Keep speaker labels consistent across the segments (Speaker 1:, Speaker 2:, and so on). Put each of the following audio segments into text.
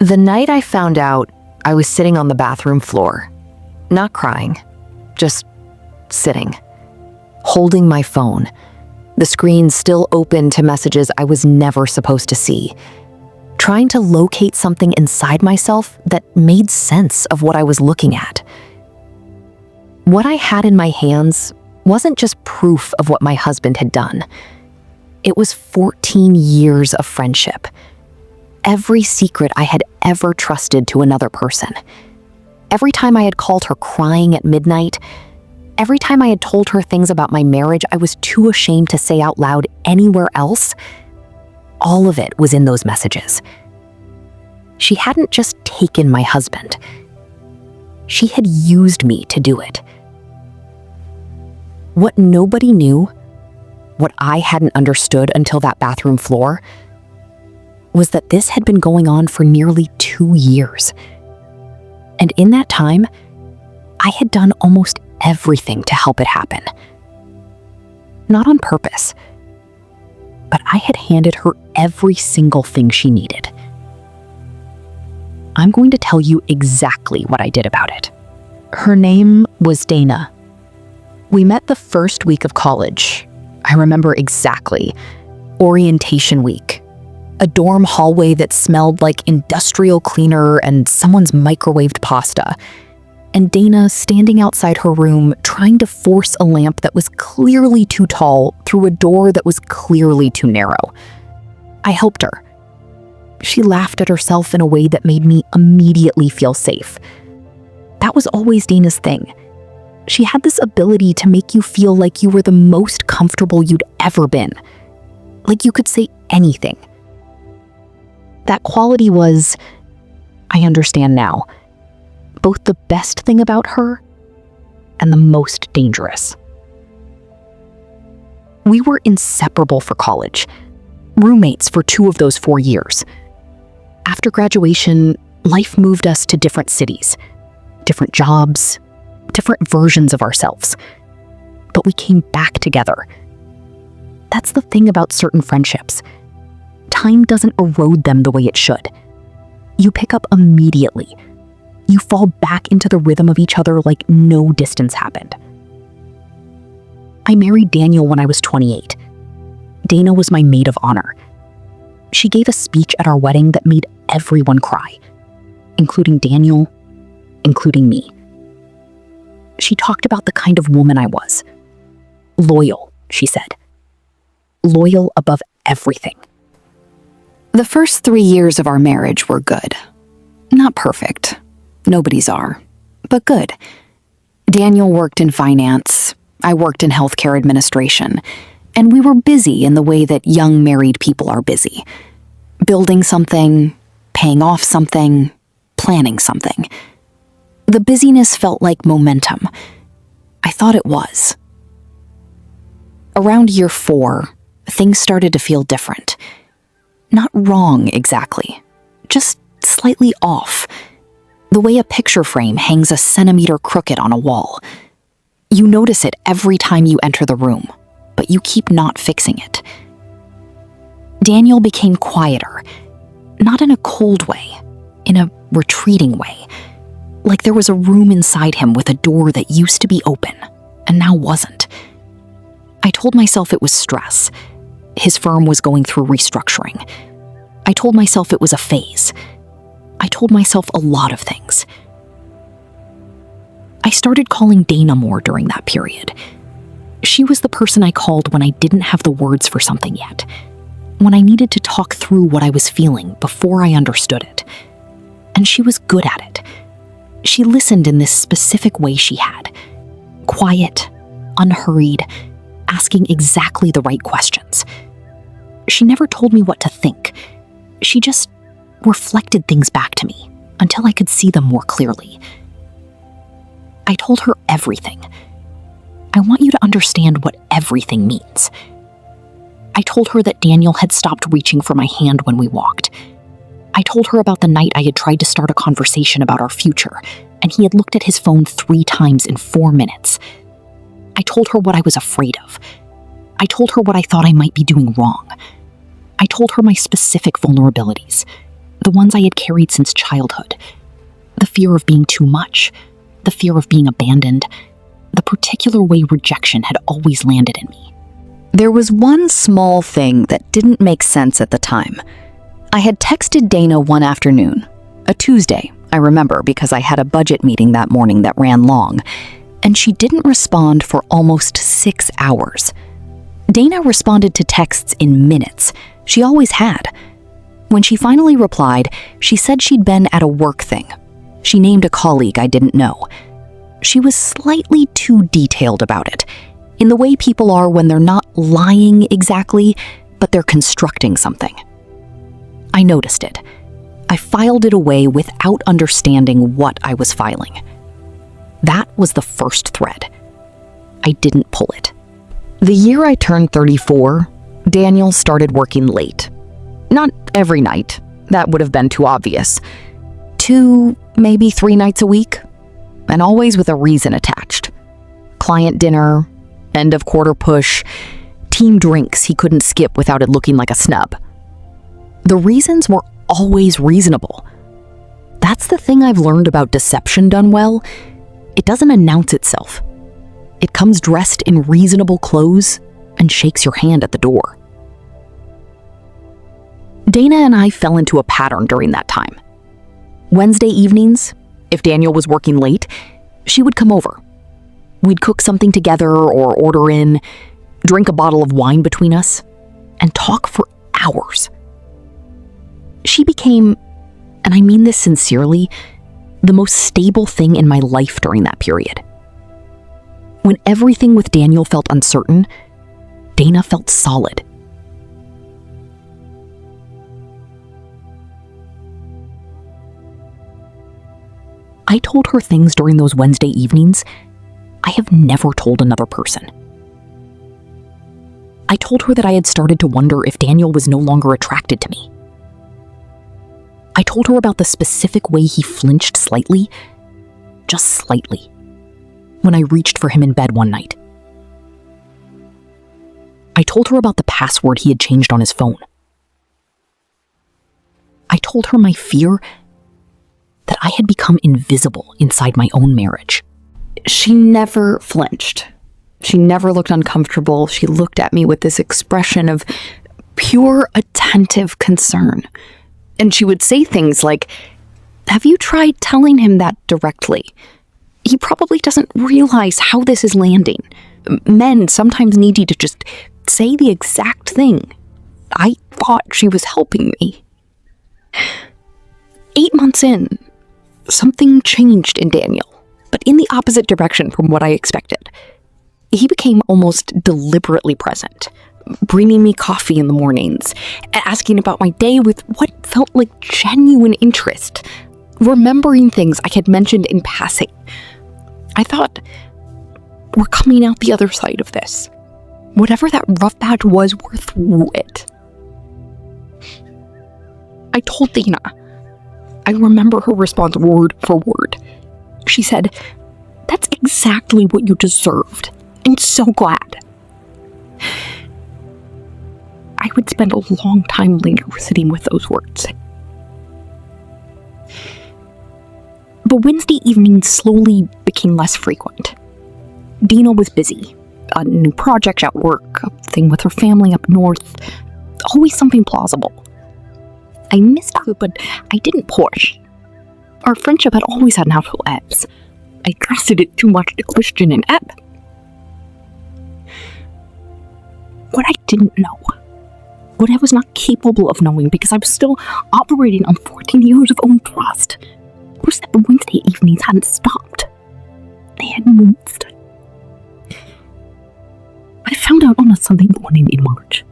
Speaker 1: The night I found out, I was sitting on the bathroom floor, not crying, just sitting, holding my phone, the screen still open to messages I was never supposed to see, trying to locate something inside myself that made sense of what I was looking at. What I had in my hands wasn't just proof of what my husband had done. It was 14 years of friendship. Every secret I had ever trusted to another person. Every time I had called her crying at midnight, every time I had told her things about my marriage I was too ashamed to say out loud anywhere else, all of it was in those messages. She hadn't just taken my husband. She had used me to do it. What nobody knew, what I hadn't understood until that bathroom floor, was that this had been going on for nearly 2 years. And in that time, I had done almost everything to help it happen. Not on purpose, but I had handed her every single thing she needed. I'm going to tell you exactly what I did about it. Her name was Dana. We met the first week of college. I remember exactly. Orientation week. A dorm hallway that smelled like industrial cleaner and someone's microwaved pasta. And Dana standing outside her room trying to force a lamp that was clearly too tall through a door that was clearly too narrow. I helped her. She laughed at herself in a way that made me immediately feel safe. That was always Dana's thing. She had this ability to make you feel like you were the most comfortable you'd ever been. Like you could say anything. That quality was, I understand now, both the best thing about her and the most dangerous. We were inseparable for college, roommates for 2 of those 4 years. After graduation, life moved us to different cities, different jobs, different versions of ourselves. But we came back together. That's the thing about certain friendships. Time doesn't erode them the way it should. You pick up immediately. You fall back into the rhythm of each other like no distance happened. I married Daniel when I was 28. Dana was my maid of honor. She gave a speech at our wedding that made everyone cry, including Daniel, including me. She talked about the kind of woman I was. Loyal, she said. Loyal above everything. The first 3 years of our marriage were good. Not perfect. Nobody's are. But good. Daniel worked in finance. I worked in healthcare administration. And we were busy in the way that young married people are busy. Building something, paying off something, planning something. The busyness felt like momentum. I thought it was. Around year 4, things started to feel different. Not wrong exactly, just slightly off. The way a picture frame hangs a centimeter crooked on a wall. You notice it every time you enter the room, but you keep not fixing it. Daniel became quieter, not in a cold way, in a retreating way. Like there was a room inside him with a door that used to be open and now wasn't. I told myself it was stress. His firm was going through restructuring. I told myself it was a phase. I told myself a lot of things. I started calling Dana more during that period. She was the person I called when I didn't have the words for something yet, when I needed to talk through what I was feeling before I understood it. And she was good at it. She listened in this specific way she had. Quiet, unhurried, asking exactly the right questions. She never told me what to think. She just reflected things back to me until I could see them more clearly. I told her everything. I want you to understand what everything means. I told her that Daniel had stopped reaching for my hand when we walked. I told her about the night I had tried to start a conversation about our future, and he had looked at his phone 3 times in 4 minutes. I told her what I was afraid of. I told her what I thought I might be doing wrong. I told her my specific vulnerabilities, The ones I had carried since childhood. The fear of being too much. The fear of being abandoned. The particular way rejection had always landed in me. There was one small thing that didn't make sense at the time. I had texted Dana one afternoon, a Tuesday, I remember, because I had a budget meeting that morning that ran long, and she didn't respond for almost 6 hours. Dana responded to texts in minutes. She always had. When she finally replied, she said she'd been at a work thing. She named a colleague I didn't know. She was slightly too detailed about it, in the way people are when they're not lying exactly, but they're constructing something. I noticed it. I filed it away without understanding what I was filing. That was the first thread. I didn't pull it. The year I turned 34, Daniel started working late. Not every night. That would have been too obvious. 2, maybe 3 nights a week, and always with a reason attached. Client dinner, end of quarter push, team drinks he couldn't skip without it looking like a snub. The reasons were always reasonable. That's the thing I've learned about deception done well. It doesn't announce itself. It comes dressed in reasonable clothes and shakes your hand at the door. Dana and I fell into a pattern during that time. Wednesday evenings, if Daniel was working late, she would come over. We'd cook something together or order in, drink a bottle of wine between us, and talk for hours. She became, and I mean this sincerely, the most stable thing in my life during that period. When everything with Daniel felt uncertain, Dana felt solid. I told her things during those Wednesday evenings I have never told another person. I told her that I had started to wonder if Daniel was no longer attracted to me. I told her about the specific way he flinched slightly, just slightly, when I reached for him in bed one night. I told her about the password he had changed on his phone. I told her my fear that I had become invisible inside my own marriage. She never flinched. She never looked uncomfortable. She looked at me with this expression of pure, attentive concern. And she would say things like, "Have you tried telling him that directly? He probably doesn't realize how this is landing. Men sometimes need you to just say the exact thing." I thought she was helping me. 8 months in, something changed in Daniel, but in the opposite direction from what I expected. He became almost deliberately present, bringing me coffee in the mornings, asking about my day with what felt like genuine interest, remembering things I had mentioned in passing. I thought, we're coming out the other side of this. Whatever that rough patch was, we're through it. I told Dana. I remember her response word for word. She said, "That's exactly what you deserved. I'm so glad." I would spend a long time later sitting with those words. But Wednesday evenings slowly became less frequent. Dina was busy. A new project at work, a thing with her family up north, always something plausible. I missed her, but I didn't push. Our friendship had always had natural ebbs. I trusted it too much to question an ebb. What I didn't know, what I was not capable of knowing because I was still operating on 14 years of own trust, was that the Wednesday evenings hadn't stopped. They had moved. I found out on a Sunday morning in March.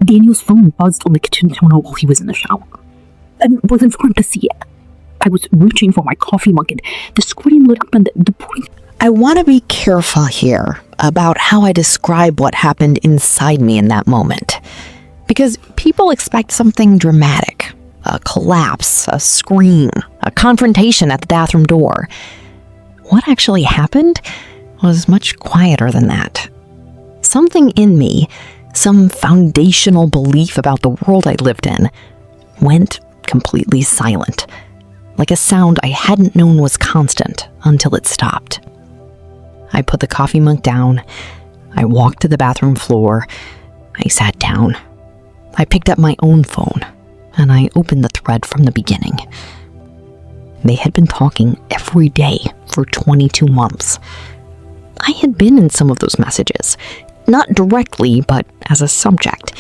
Speaker 1: Daniel's phone buzzed on the kitchen counter while he was in the shower. I wasn't trying to see it. I was reaching for my coffee mug and the screen lit up and the point.
Speaker 2: I want to be careful here about how I describe what happened inside me in that moment. Because people expect something dramatic. A collapse, a scream, a confrontation at the bathroom door. What actually happened was much quieter than that. Something in me, some foundational belief about the world I lived in, went completely silent, like a sound I hadn't known was constant until it stopped. I put the coffee mug down. I walked to the bathroom floor. I sat down. I picked up my own phone, and I opened the thread from the beginning. They had been talking every day for 22 months. I had been in some of those messages, not directly, but as a subject.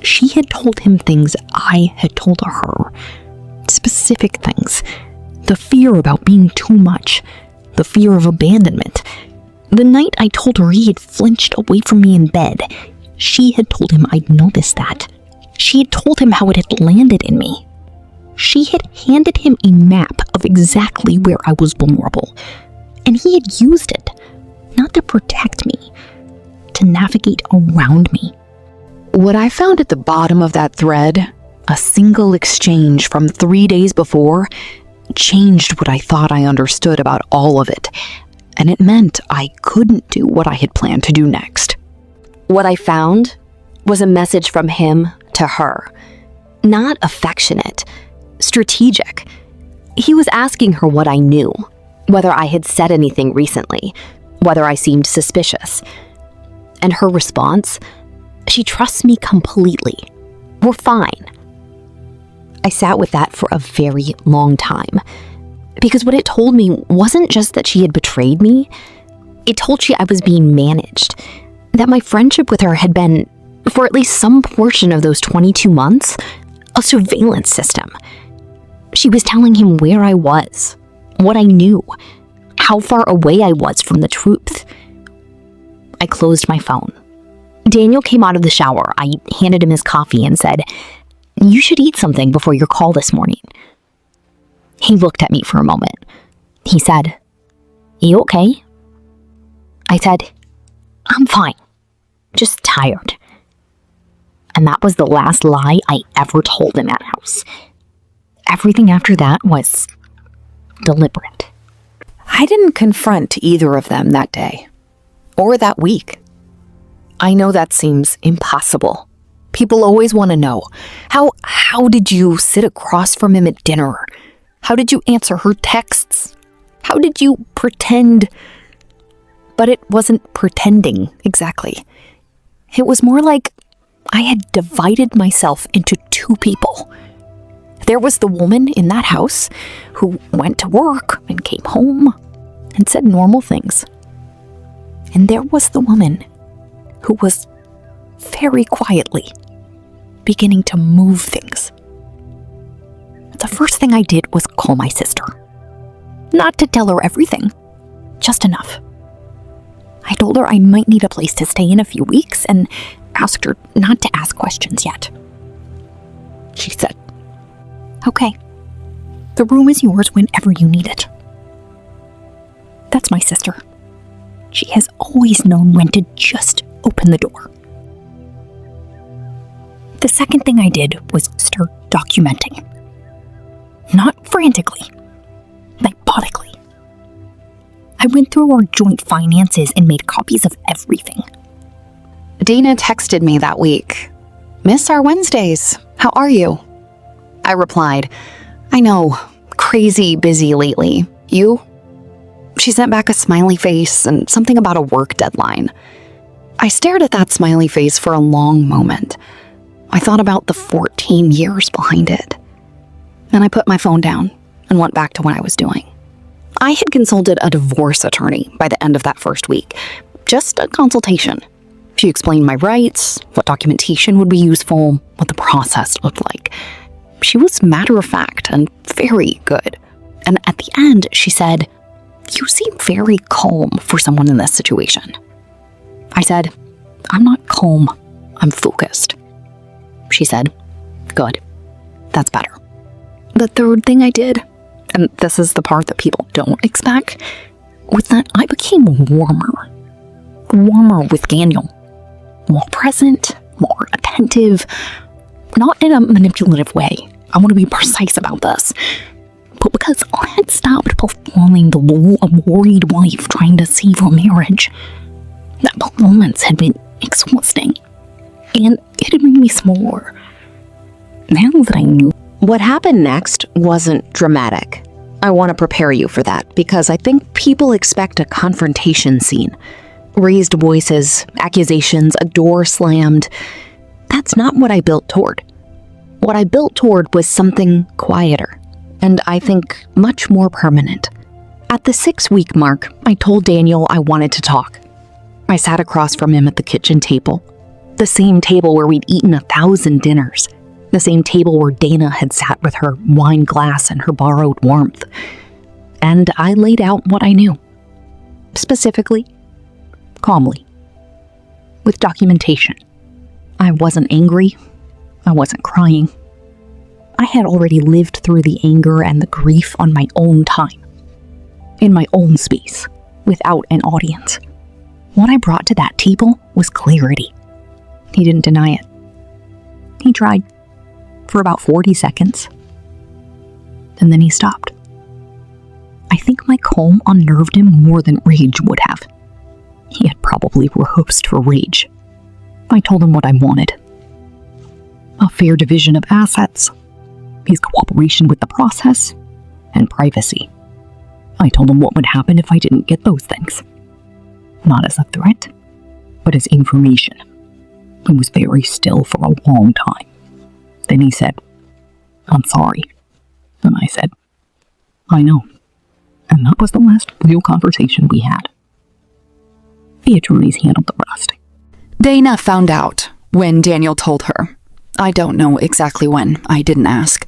Speaker 2: She had told him things I had told her. Specific things. The fear about being too much. The fear of abandonment. The night I told her he had flinched away from me in bed, she had told him I'd noticed that. She had told him how it had landed in me. She had handed him a map of exactly where I was vulnerable, and he had used it, not to protect me, to navigate around me.
Speaker 1: What I found at the bottom of that thread, a single exchange from 3 days before, changed what I thought I understood about all of it, and it meant I couldn't do what I had planned to do next.
Speaker 3: What I found was a message from him to her. Not affectionate, strategic. He was asking her what I knew, whether I had said anything recently, whether I seemed suspicious. And her response? She trusts me completely. We're fine. I sat with that for a very long time, because what it told me wasn't just that she had betrayed me. It told me I was being managed, that my friendship with her had been, for at least some portion of those 22 months, a surveillance system. She was telling him where I was, what I knew, how far away I was from the truth. I closed my phone. Daniel came out of the shower. I handed him his coffee and said, "You should eat something before your call this morning." He looked at me for a moment. He said, "You okay?" I said, "I'm fine, just tired." And that was the last lie I ever told in that house. Everything after that was deliberate.
Speaker 1: I didn't confront either of them that day, or that week. I know that seems impossible. People always want to know, how did you sit across from him at dinner? How did you answer her texts? How did you pretend? But it wasn't pretending, exactly. It was more like I had divided myself into two people. There was the woman in that house who went to work and came home and said normal things. And there was the woman who was very quietly beginning to move things. The first thing I did was call my sister. Not to tell her everything, just enough. I told her I might need a place to stay in a few weeks and asked her not to ask questions yet. She said, "Okay, the room is yours whenever you need it." That's my sister. She has always known when to just open the door. The second thing I did was start documenting. Not frantically, methodically. I went through our joint finances and made copies of everything.
Speaker 4: Dana texted me that week. "Miss our Wednesdays. How are you?" I replied, "I know, crazy busy lately. You?" She sent back a smiley face and something about a work deadline. I stared at that smiley face for a long moment. I thought about the 14 years behind it. Then I put my phone down and went back to what I was doing. I had consulted a divorce attorney by the end of that first week. Just a consultation. She explained my rights, what documentation would be useful, what the process looked like. She was matter-of-fact and very good. And at the end, she said, "You seem very calm for someone in this situation." I said, "I'm not calm, I'm focused." She said, "Good, that's better." The third thing I did, and this is the part that people don't expect, was that I became warmer with Daniel. More present, more attentive, not in a manipulative way. I want to be precise about this. But because I had stopped performing the role of worried wife trying to save her marriage, that performance had been exhausting, and it had made me smaller. Now that I knew
Speaker 1: What happened next wasn't dramatic. I want to prepare you for that because I think people expect a confrontation scene. Raised voices, accusations, a door slammed. That's not what I built toward. What I built toward was something quieter, and I think much more permanent. At the 6-week mark, I told Daniel I wanted to talk. I sat across from him at the kitchen table, the same table where we'd eaten 1,000 dinners, the same table where Dana had sat with her wine glass and her borrowed warmth. And I laid out what I knew. Specifically, calmly, with documentation. I wasn't angry. I wasn't crying. I had already lived through the anger and the grief on my own time, in my own space, without an audience. What I brought to that table was clarity. He didn't deny it. He tried for about 40 seconds, and then he stopped. I think my calm unnerved him more than rage would have. He had probably rehearsed for rage. I told him what I wanted. A fair division of assets, his cooperation with the process, and privacy. I told him what would happen if I didn't get those things. Not as a threat, but as information. He was very still for a long time. Then he said, "I'm sorry." And I said, "I know." And that was the last real conversation we had. The attorneys handled the rest.
Speaker 4: Dana found out when Daniel told her, I don't know exactly when, I didn't ask,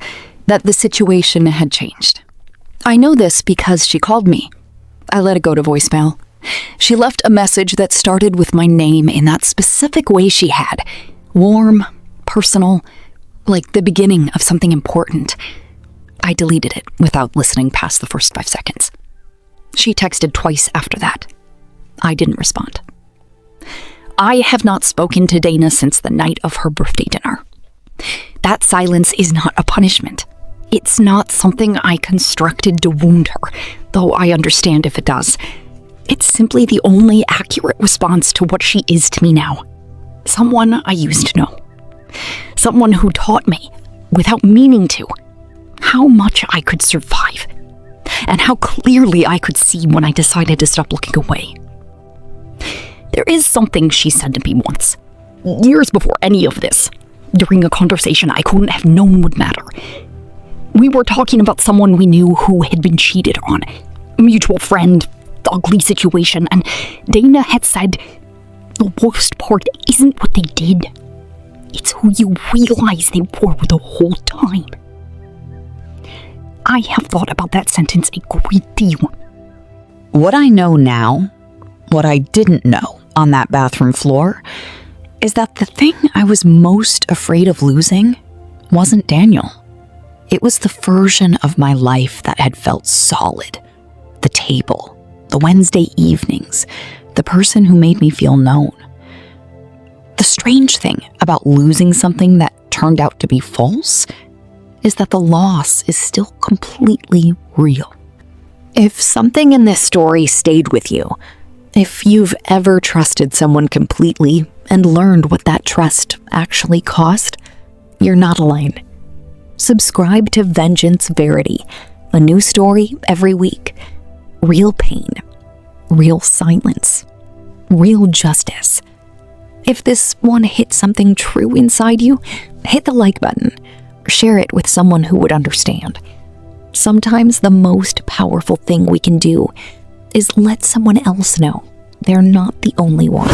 Speaker 4: that the situation had changed. I know this because she called me. I let it go to voicemail. She left a message that started with my name in that specific way she had. Warm, personal, like the beginning of something important. I deleted it without listening past the first 5 seconds. She texted twice after that. I didn't respond. I have not spoken to Dana since the night of her birthday dinner. That silence is not a punishment. It's not something I constructed to wound her, though I understand if it does. It's simply the only accurate response to what she is to me now. Someone I used to know. Someone who taught me, without meaning to, how much I could survive, and how clearly I could see when I decided to stop looking away. There is something she said to me once, years before any of this, during a conversation I couldn't have known would matter. We were talking about someone we knew who had been cheated on, a mutual friend, ugly situation, and Dana had said, the worst part isn't what they did. It's who you realize they were the whole time. I have thought about that sentence a great deal.
Speaker 2: What I know now, what I didn't know on that bathroom floor, is that the thing I was most afraid of losing wasn't Daniel. It was the version of my life that had felt solid. The table, the Wednesday evenings, the person who made me feel known. The strange thing about losing something that turned out to be false is that the loss is still completely real. If something in this story stayed with you, if you've ever trusted someone completely and learned what that trust actually cost, you're not alone. Subscribe to Vengeance Verity, a new story every week. Real pain, real silence, real justice. If this one hit something true inside you, hit the like button. Share it with someone who would understand. Sometimes the most powerful thing we can do is let someone else know they're not the only one.